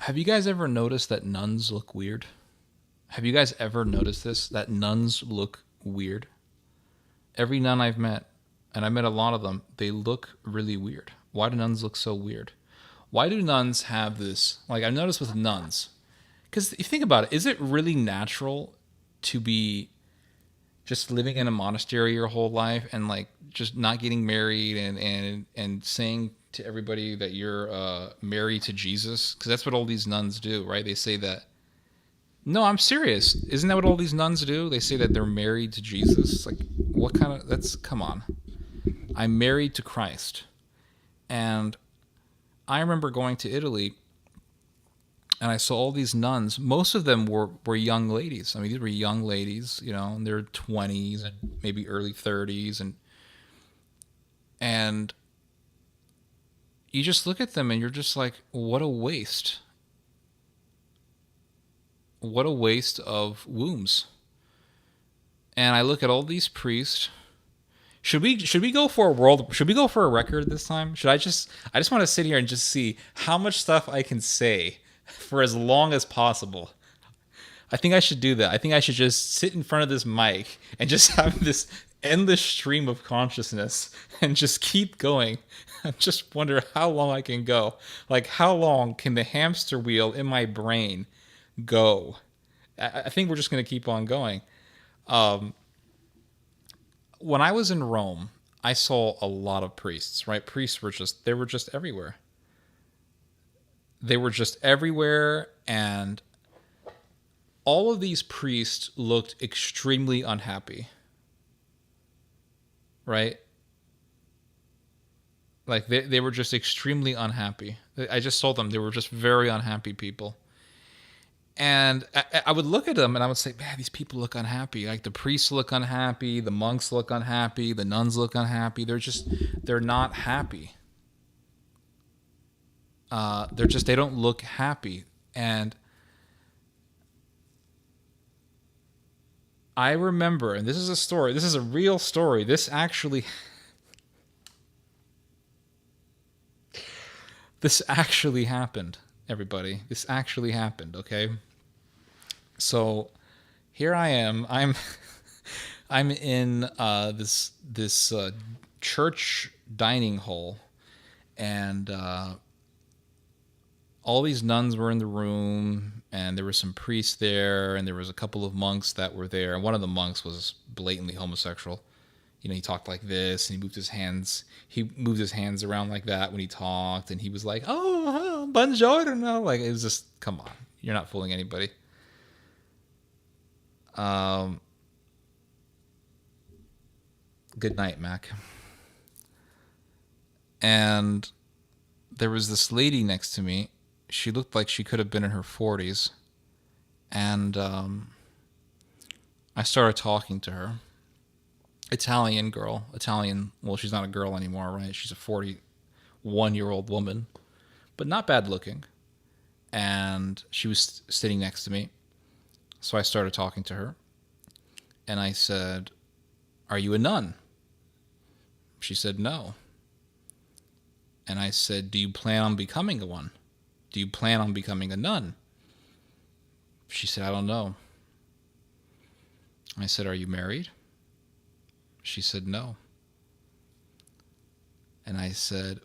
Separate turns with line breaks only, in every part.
Have you guys ever noticed that nuns look weird? Have you guys ever noticed this? That nuns look weird? Every nun I've met, and I met a lot of them, they look really weird. Why do nuns look so weird? Why do nuns have this? Like, I've noticed with nuns, because if you think about it, is it really natural to be just living in a monastery your whole life and like just not getting married and saying to everybody that you're married to Jesus? Because that's what all these nuns do, right? They say that. No, I'm serious. Isn't that what all these nuns do? They say that they're married to Jesus. Like, what kind of? That's come on. I'm married to Christ, and I remember going to Italy and I saw all these nuns. Most of them were young ladies. I mean, these were young ladies, in their 20s and maybe early 30s, and you just look at them and you're just like, what a waste! What a waste of wombs. And I look at all these priests. Should we go for a world? Should we go for a record this time? I just want to sit here and just see how much stuff I can say for as long as possible. I think I should do that. I think I should just sit in front of this mic and just have this endless stream of consciousness and just keep going. I just wonder how long I can go. Like, how long can the hamster wheel in my brain go? I think we're just going to keep on going. When I was in Rome, I saw a lot of priests, right? Priests they were just everywhere. They were just everywhere, and all of these priests looked extremely unhappy, right? Like, they were just extremely unhappy. I just saw them. They were just very unhappy people. And I would look at them and I would say, man, these people look unhappy. Like, the priests look unhappy, the monks look unhappy, the nuns look unhappy. They're not happy. They don't look happy. And I remember, and this is a story, this is a real story. This actually happened, everybody. This actually happened, okay? So here I am. I'm in this church dining hall, and all these nuns were in the room, and there were some priests there, and there was a couple of monks that were there. And one of the monks was blatantly homosexual. He talked like this, and he moved his hands. He moved his hands around like that when he talked, and he was like, "Oh, buongiorno!" Like, it was just, come on, you're not fooling anybody. Um, Good night, Mac. And there was this lady next to me. She looked like she could have been in her 40s, and I started talking to her. Italian girl. Italian, well, she's not a girl anymore, right? She's a 41-year-old woman, but not bad looking. And she was sitting next to me. So I started talking to her. And I said, "Are you a nun?" She said, "No." And I said, "Do you plan on becoming one? Do you plan on becoming a nun?" She said, "I don't know." I said, "Are you married?" She said, "No." And I said,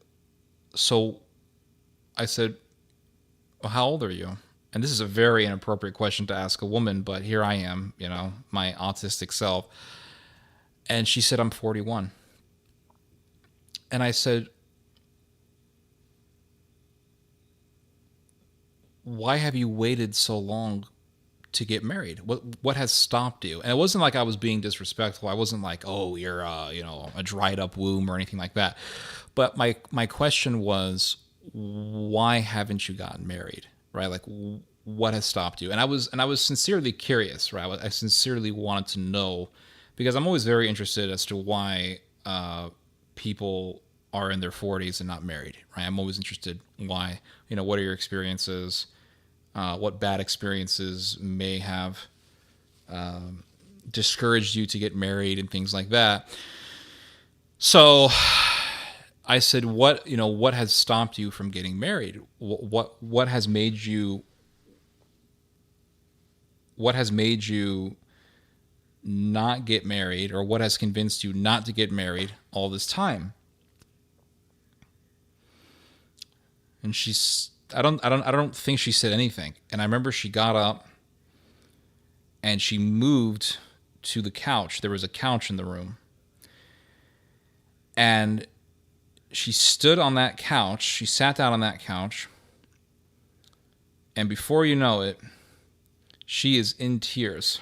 "So," I said, "Well, how old are you?" And this is a very inappropriate question to ask a woman, but here I am, my autistic self. And she said, "I'm 41." And I said, "Why have you waited so long to get married? What has stopped you?" And it wasn't like I was being disrespectful. I wasn't like, "Oh, you're a dried up womb," or anything like that. But my question was, why haven't you gotten married? Right? Like, what has stopped you? And I was sincerely curious, right? I sincerely wanted to know, because I'm always very interested as to why people are in their 40s and not married, right? I'm always interested why. What are your experiences? What bad experiences may have discouraged you to get married and things like that. So I said, what has stopped you from getting married? What has made you not get married, or what has convinced you not to get married all this time? And I don't think she said anything. And I remember she got up and she moved to the couch. There was a couch in the room. And she stood on that couch. She sat down on that couch. And before you know it, she is in tears.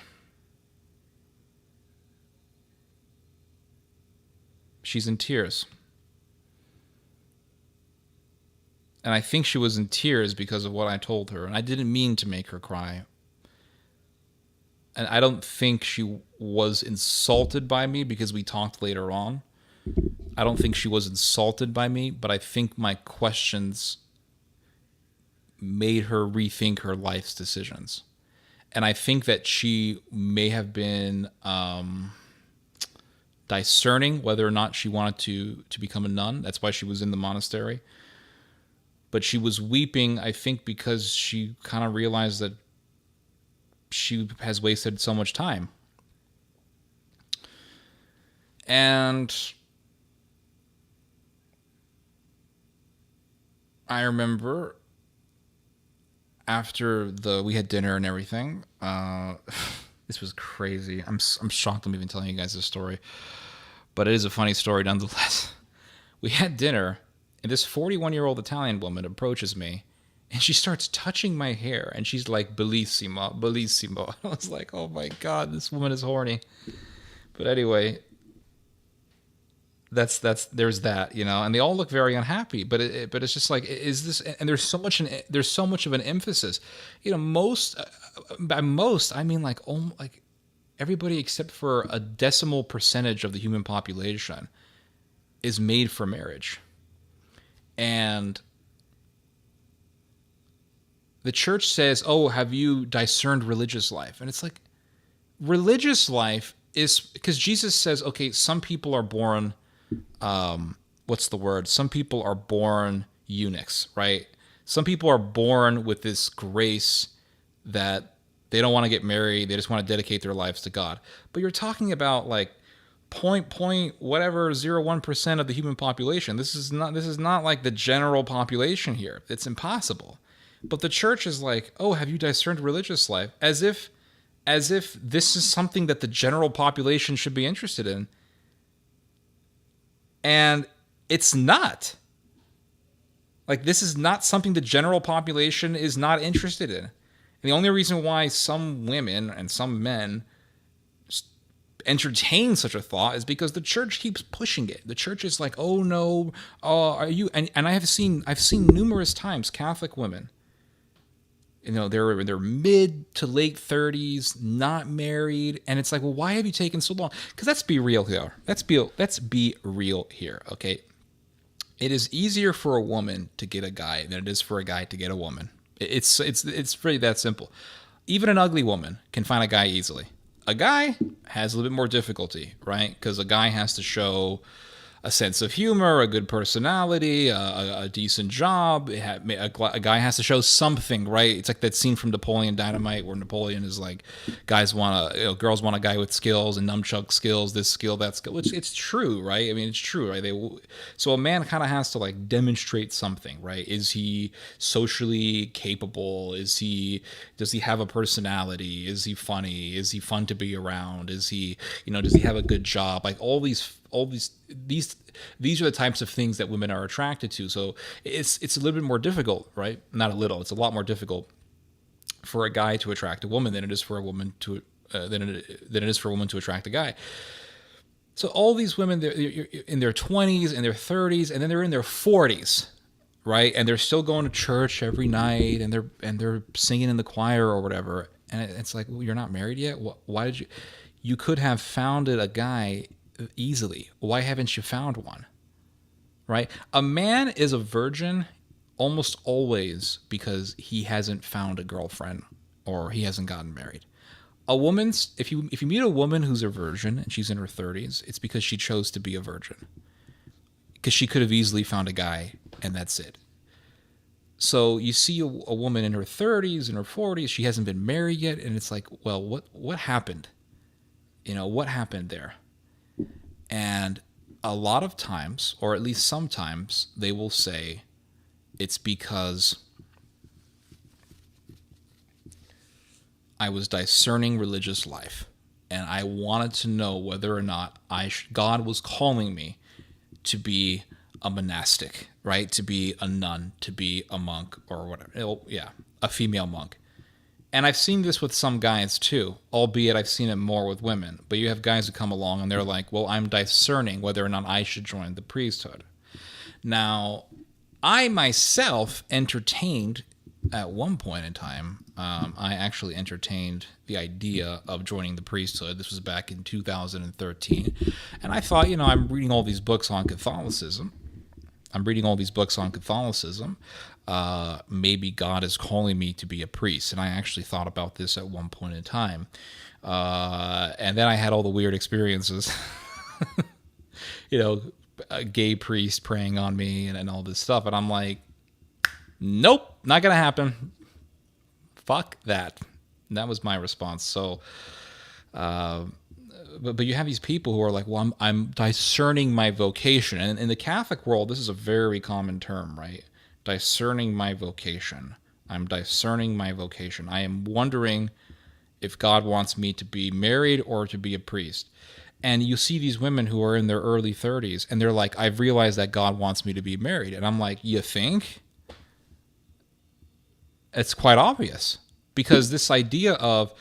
She's in tears. And I think she was in tears because of what I told her. And I didn't mean to make her cry. And I don't think she was insulted by me because we talked later on. I don't think she was insulted by me, but I think my questions made her rethink her life's decisions. And I think that she may have been discerning whether or not she wanted to become a nun. That's why she was in the monastery. But she was weeping, I think, because she kind of realized that she has wasted so much time. And I remember after we had dinner and everything, this was crazy. I'm shocked I'm even telling you guys this story, but it is a funny story nonetheless. We had dinner, and this 41-year-old Italian woman approaches me, and she starts touching my hair, and she's like, bellissimo, bellissimo. I was like, oh my God, this woman is horny. But anyway, there's that, and they all look very unhappy, but it's just like, is this, and there's so much of an emphasis, by most, I mean like everybody except for a decimal percentage of the human population is made for marriage. And the church says, oh, have you discerned religious life? And it's like, religious life is, because Jesus says, okay, some people are born, some people are born eunuchs, right? Some people are born with this grace that they don't want to get married. They just want to dedicate their lives to God. But you're talking about like whatever 0.01% of the human population. This is not like the general population here. It's impossible. But the church is like, oh, have you discerned religious life? As if this is something that the general population should be interested in. And it's not. Like, this is not something the general population is not interested in. And the only reason why some women and some men entertain such a thought is because the church keeps pushing it. The church is like, oh no, are you? And I've seen numerous times Catholic women, they're in their mid to late 30s, not married, and it's like, well, why have you taken so long? Because let's be real here. Let's be real here, okay? It is easier for a woman to get a guy than it is for a guy to get a woman. It's really that simple. Even an ugly woman can find a guy easily. A guy has a little bit more difficulty, right? Because a guy has to show a sense of humor, a good personality, a decent job. A guy has to show something, right? It's like that scene from Napoleon Dynamite where Napoleon is like, girls want a guy with skills and nunchuck skills, this skill, that skill. Which it's true, right? I mean, it's true, right? So a man kind of has to like demonstrate something, right? Is he socially capable? Does he have a personality? Is he funny? Is he fun to be around? Does he have a good job? Like all these are the types of things that women are attracted to. So it's a little bit more difficult, right? Not a little. It's a lot more difficult for a guy to attract a woman than it is for a woman to attract a guy. So all these women, they're in their 20s and their 30s, and then they're in their 40s, right? And they're still going to church every night, and they're singing in the choir or whatever. And it's like, well, you're not married yet. Why did you? You could have founded a guy easily. Why haven't you found one? Right? A man is a virgin almost always because he hasn't found a girlfriend or he hasn't gotten married. If you meet a woman who's a virgin and she's in her 30s, it's because she chose to be a virgin. because she could have easily found a guy and that's it. So you see a woman in her 30s and her 40s, she hasn't been married yet, and it's like, well, what happened? What happened there? And a lot of times, or at least sometimes, they will say it's because I was discerning religious life, and I wanted to know whether or not God was calling me to be a monastic, right? To be a nun, to be a monk, or whatever. Yeah, a female monk. And I've seen this with some guys too, albeit I've seen it more with women. But you have guys who come along and they're like, well, I'm discerning whether or not I should join the priesthood. Now, I myself entertained at one point in time, I actually entertained the idea of joining the priesthood. This was back in 2013. And I thought, I'm reading all these books on Catholicism. Maybe God is calling me to be a priest. And I actually thought about this at one point in time. And then I had all the weird experiences. A gay priest praying on me and all this stuff. And I'm like, nope, not going to happen. Fuck that. And that was my response. So, but you have these people who are like, well, I'm discerning my vocation. And in the Catholic world, this is a very common term, right? Discerning my vocation. I'm discerning my vocation. I am wondering if God wants me to be married or to be a priest. And you see these women who are in their early 30s, and they're like, I've realized that God wants me to be married. And I'm like, you think? It's quite obvious, because this idea of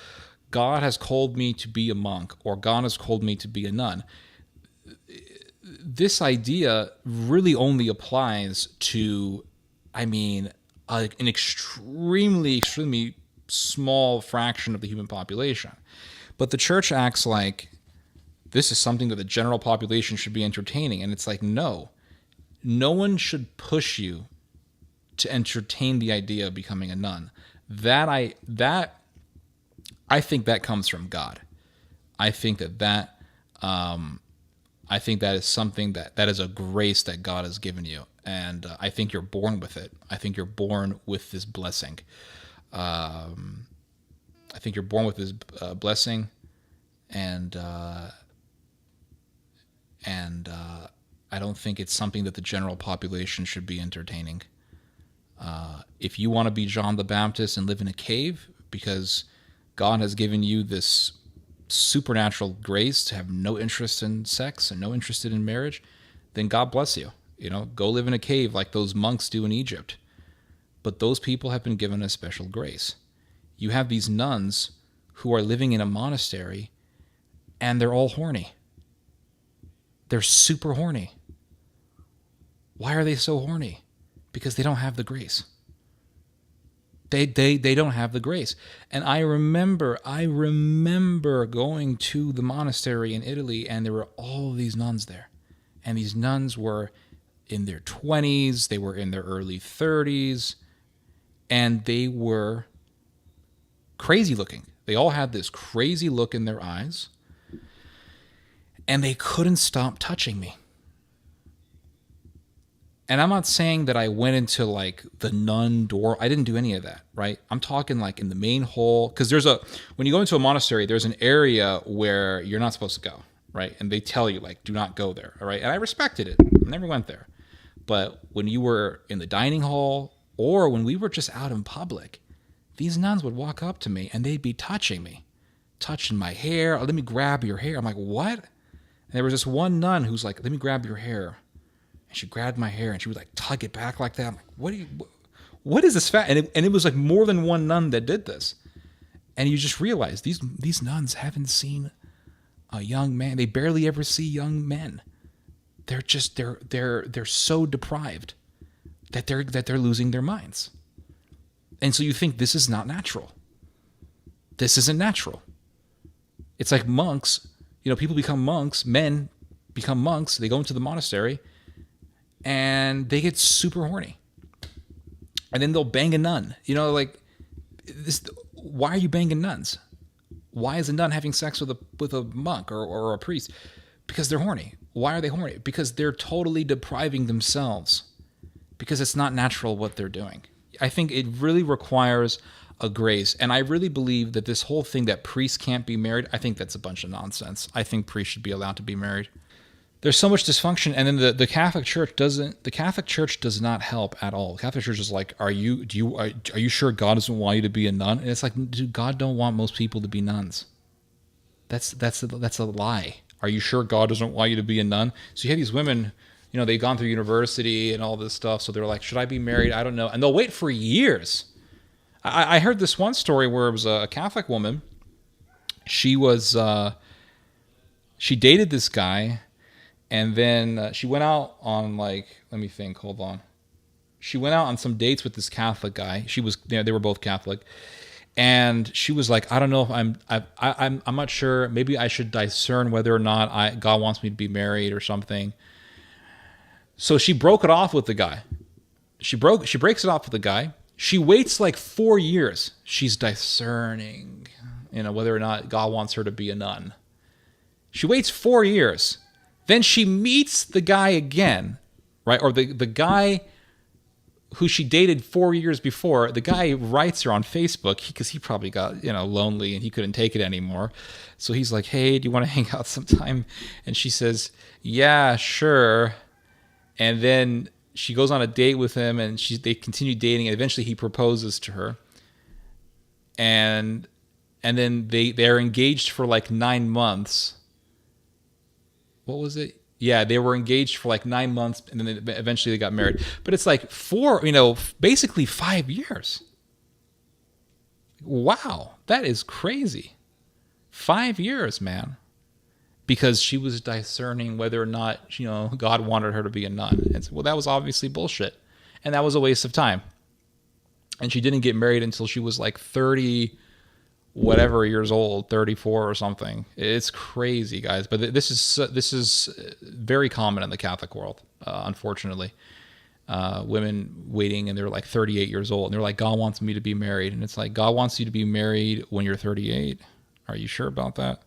God has called me to be a monk or God has called me to be a nun, this idea really only applies to, an extremely, extremely small fraction of the human population. But the church acts like this is something that the general population should be entertaining. And it's like, no one should push you to entertain the idea of becoming a nun. I think that comes from God. I think that is something that is a grace that God has given you, and I think you're born with it. I think you're born with this blessing. I think you're born with this blessing, and I don't think it's something that the general population should be entertaining. If you want to be John the Baptist and live in a cave because God has given you this supernatural grace to have no interest in sex and no interest in marriage, then God bless you. Go live in a cave like those monks do in Egypt. But those people have been given a special grace. You have these nuns who are living in a monastery and they're all horny. They're super horny. Why are they so horny? Because they don't have the grace. They don't have the grace. And I remember going to the monastery in Italy, and there were all these nuns there. And these nuns were in their 20s, they were in their early 30s, and they were crazy looking. They all had this crazy look in their eyes, and they couldn't stop touching me. And I'm not saying that I went into like the nun door. I didn't do any of that, right? I'm talking like in the main hall. Because when you go into a monastery, there's an area where you're not supposed to go, right? And they tell you like, do not go there, all right? And I respected it. I never went there. But when you were in the dining hall or when we were just out in public, these nuns would walk up to me and they'd be touching me, touching my hair. Oh, let me grab your hair. I'm like, what? And there was this one nun who's like, let me grab your hair. And she grabbed my hair and she would like tug it back like that. I'm like, what is this fat? And it was like more than one nun that did this. And you just realize these nuns haven't seen a young man. They barely ever see young men. They're so deprived that they're losing their minds. And so you think this is not natural. This isn't natural. It's like monks, people become monks, men become monks, they go into the monastery, and they get super horny. And then they'll bang a nun. Why are you banging nuns? Why is a nun having sex with a monk or a priest? Because they're horny. Why are they horny? Because they're totally depriving themselves, because it's not natural what they're doing. I think it really requires a grace. And I really believe that this whole thing that priests can't be married, I think that's a bunch of nonsense. I think priests should be allowed to be married. There's so much dysfunction, and then the Catholic Church doesn't. The Catholic Church does not help at all. The Catholic Church is like, are you sure God doesn't want you to be a nun? And it's like, dude, God don't want most people to be nuns. That's a lie. Are you sure God doesn't want you to be a nun? So you have these women, they've gone through university and all this stuff, so they're like, should I be married? I don't know, and they'll wait for years. I heard this one story where it was a Catholic woman. She dated this guy. And then she went out on let me think, hold on. She went out on some dates with this Catholic guy. They were both Catholic. And she was like, I don't know if I'm not sure. Maybe I should discern whether or not God wants me to be married or something. So she broke it off with the guy. She breaks it off with the guy. She waits 4 years. She's discerning, whether or not God wants her to be a nun. She waits 4 years. Then she meets the guy again, right? Or the guy who she dated 4 years before. The guy writes her on Facebook because he probably got lonely and he couldn't take it anymore. So he's like, "Hey, do you want to hang out sometime?" And she says, "Yeah, sure." And then she goes on a date with him, and they continue dating. And eventually, he proposes to her, and then they're engaged for 9 months. What was it? Yeah, they were engaged for 9 months, and then eventually they got married. But it's basically 5 years. Wow, that is crazy. 5 years, man. Because she was discerning whether or not, God wanted her to be a nun. And so, well, that was obviously bullshit. And that was a waste of time. And she didn't get married until she was 30 whatever years old, 34 or something. It's crazy, guys. But this is very common in the Catholic world, unfortunately. Women waiting, and they're 38 years old, and they're like, God wants me to be married. And it's like, God wants you to be married when you're 38. Are you sure about that?